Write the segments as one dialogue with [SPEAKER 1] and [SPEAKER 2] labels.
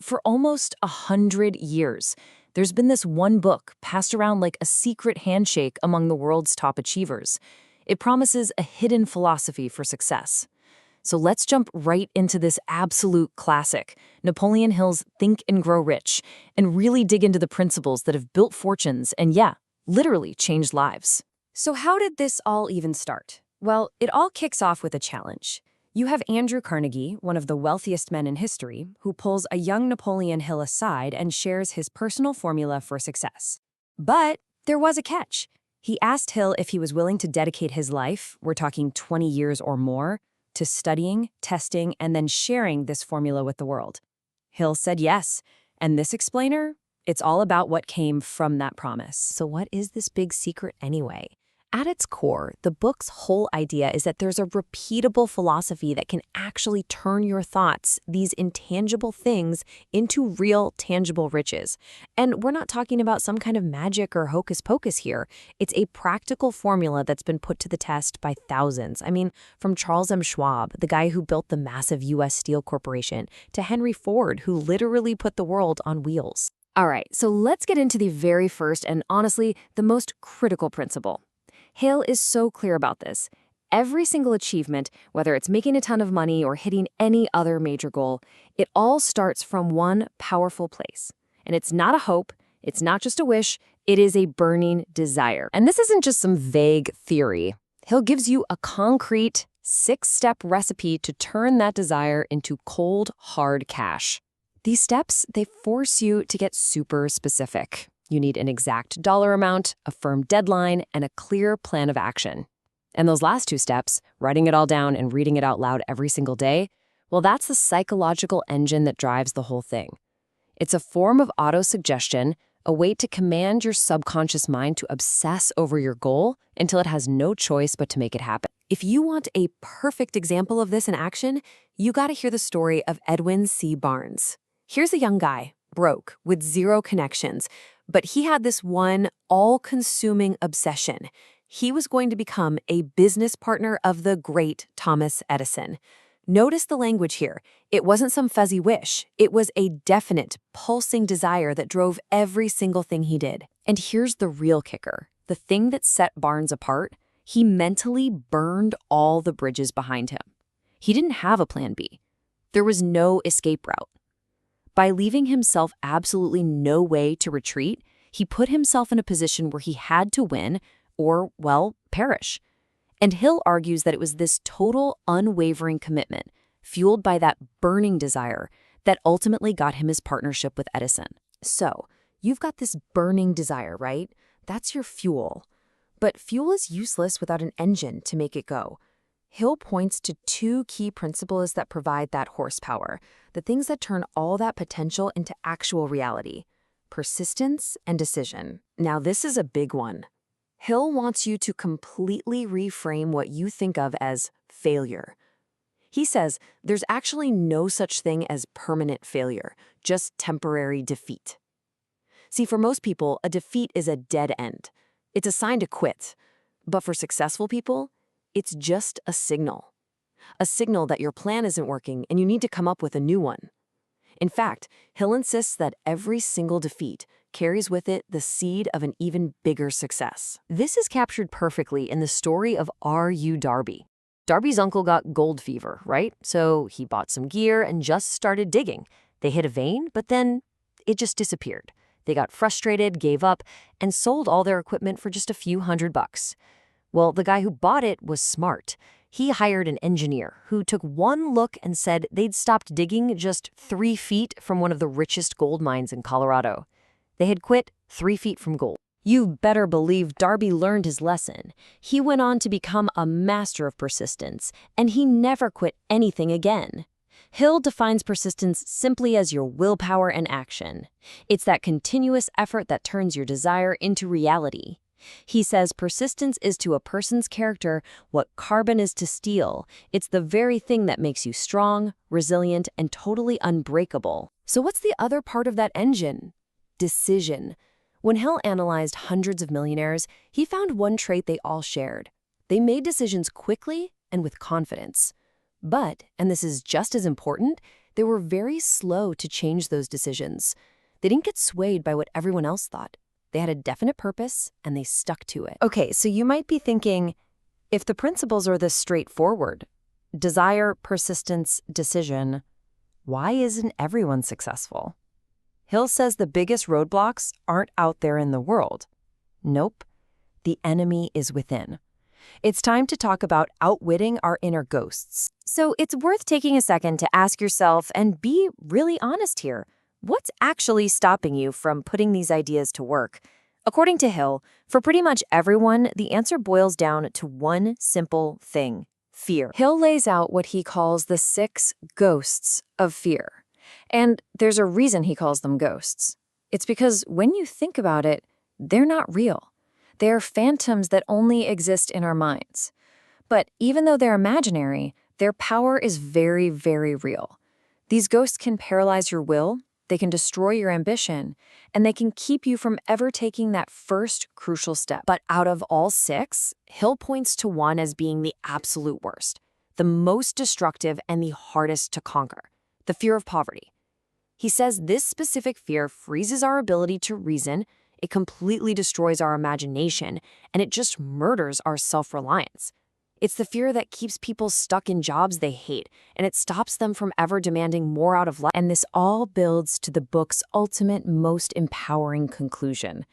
[SPEAKER 1] For almost 100 years, there's been this one book passed around like a secret handshake among the world's top achievers. It promises a hidden philosophy for success. So let's jump right into this absolute classic, Napoleon Hill's Think and Grow Rich, and really dig into the principles that have built fortunes and, yeah, literally changed lives.
[SPEAKER 2] So how did this all even start? Well, it all kicks off with a challenge. You have Andrew Carnegie, one of the wealthiest men in history, who pulls a young Napoleon Hill aside and shares his personal formula for success. But there was a catch. He asked Hill if he was willing to dedicate his life, we're talking 20 years or more, to studying, testing, and then sharing this formula with the world. Hill said yes, and this explainer, it's all about what came from that promise.
[SPEAKER 3] So what is this big secret anyway? At its core, the book's whole idea is that there's a repeatable philosophy that can actually turn your thoughts, these intangible things, into real, tangible riches. And we're not talking about some kind of magic or hocus pocus here. It's a practical formula that's been put to the test by thousands. I mean, from Charles M. Schwab, the guy who built the massive U.S. Steel Corporation, to Henry Ford, who literally put the world on wheels.
[SPEAKER 2] All right, so let's get into the very first and honestly, the most critical principle. Hill is so clear about this. Every single achievement, whether it's making a ton of money or hitting any other major goal, it all starts from one powerful place. And it's not a hope, it's not just a wish, it is a burning desire. And this isn't just some vague theory. Hill gives you a concrete, 6-step recipe to turn that desire into cold, hard cash. These steps, they force you to get super specific. You need an exact dollar amount, a firm deadline, and a clear plan of action. And those last 2 steps, writing it all down and reading it out loud every single day, well, that's the psychological engine that drives the whole thing. It's a form of autosuggestion, a way to command your subconscious mind to obsess over your goal until it has no choice but to make it happen. If you want a perfect example of this in action, you gotta hear the story of Edwin C. Barnes. Here's a young guy, broke, with 0 connections, but he had this one all-consuming obsession. He was going to become a business partner of the great Thomas Edison. Notice the language here. It wasn't some fuzzy wish. It was a definite, pulsing desire that drove every single thing he did. And here's the real kicker. The thing that set Barnes apart, he mentally burned all the bridges behind him. He didn't have a plan B. There was no escape route. By leaving himself absolutely no way to retreat, he put himself in a position where he had to win or, well, perish. And Hill argues that it was this total, unwavering commitment, fueled by that burning desire, that ultimately got him his partnership with Edison. So, you've got this burning desire, right? That's your fuel. But fuel is useless without an engine to make it go. Hill points to 2 key principles that provide that horsepower, the things that turn all that potential into actual reality: persistence and decision. Now, this is a big one. Hill wants you to completely reframe what you think of as failure. He says there's actually no such thing as permanent failure, just temporary defeat. See, for most people, a defeat is a dead end. It's a sign to quit. But for successful people, it's just a signal that your plan isn't working and you need to come up with a new one. In fact, Hill insists that every single defeat carries with it the seed of an even bigger success. This is captured perfectly in the story of R.U. Darby. Darby's uncle got gold fever, right? So he bought some gear and just started digging. They hit a vein, but then it just disappeared. They got frustrated, gave up, and sold all their equipment for just a few $100. Well, the guy who bought it was smart. He hired an engineer who took one look and said they'd stopped digging just 3 feet from one of the richest gold mines in Colorado. They had quit 3 feet from gold. You better believe Darby learned his lesson. He went on to become a master of persistence, and he never quit anything again. Hill defines persistence simply as your willpower and action. It's that continuous effort that turns your desire into reality. He says persistence is to a person's character what carbon is to steel. It's the very thing that makes you strong, resilient, and totally unbreakable. So what's the other part of that engine? Decision. When Hill analyzed hundreds of millionaires, he found one trait they all shared. They made decisions quickly and with confidence. But, and this is just as important, they were very slow to change those decisions. They didn't get swayed by what everyone else thought. They had a definite purpose, and they stuck to it.
[SPEAKER 1] Okay, so you might be thinking, if the principles are this straightforward, desire, persistence, decision, why isn't everyone successful? Hill says the biggest roadblocks aren't out there in the world. Nope, the enemy is within. It's time to talk about outwitting our inner ghosts.
[SPEAKER 2] So it's worth taking a second to ask yourself and be really honest here. What's actually stopping you from putting these ideas to work? According to Hill, for pretty much everyone, the answer boils down to one simple thing: fear. Hill lays out what he calls the 6 ghosts of fear. And there's a reason he calls them ghosts. It's because when you think about it, they're not real. They're phantoms that only exist in our minds. But even though they're imaginary, their power is very, very real. These ghosts can paralyze your will, they can destroy your ambition, and they can keep you from ever taking that first crucial step. But out of all 6, Hill points to one as being the absolute worst, the most destructive and the hardest to conquer: the fear of poverty. He says this specific fear freezes our ability to reason, it completely destroys our imagination, and it just murders our self-reliance. It's the fear that keeps people stuck in jobs they hate, and it stops them from ever demanding more out of life. And this all builds to the book's ultimate, most empowering conclusion.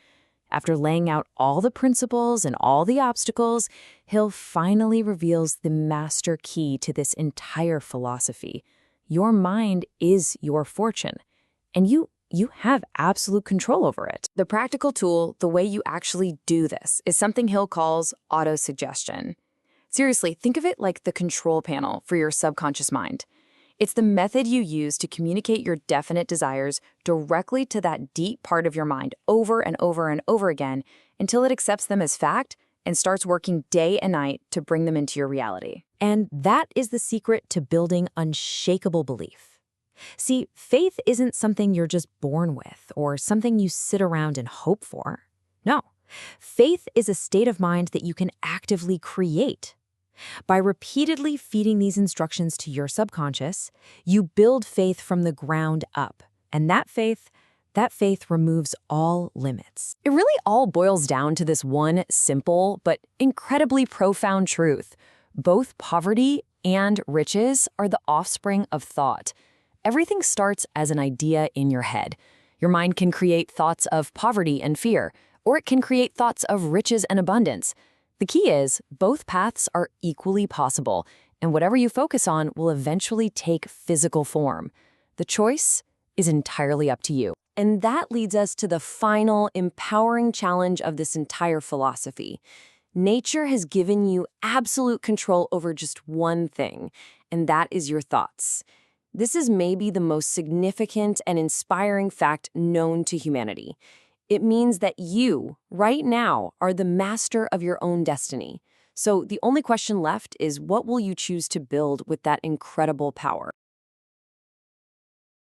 [SPEAKER 2] After laying out all the principles and all the obstacles, Hill finally reveals the master key to this entire philosophy. Your mind is your fortune, and you have absolute control over it. The practical tool, the way you actually do this, is something Hill calls autosuggestion. Seriously, think of it like the control panel for your subconscious mind. It's the method you use to communicate your definite desires directly to that deep part of your mind over and over and over again until it accepts them as fact and starts working day and night to bring them into your reality. And that is the secret to building unshakable belief. See, faith isn't something you're just born with or something you sit around and hope for. No, faith is a state of mind that you can actively create. By repeatedly feeding these instructions to your subconscious, you build faith from the ground up. And that faith removes all limits. It really all boils down to this one simple but incredibly profound truth. Both poverty and riches are the offspring of thought. Everything starts as an idea in your head. Your mind can create thoughts of poverty and fear, or it can create thoughts of riches and abundance. The key is, both paths are equally possible, and whatever you focus on will eventually take physical form. The choice is entirely up to you. And that leads us to the final, empowering challenge of this entire philosophy. Nature has given you absolute control over just one thing, and that is your thoughts. This is maybe the most significant and inspiring fact known to humanity. It means that you, right now, are the master of your own destiny. So the only question left is, what will you choose to build with that incredible power?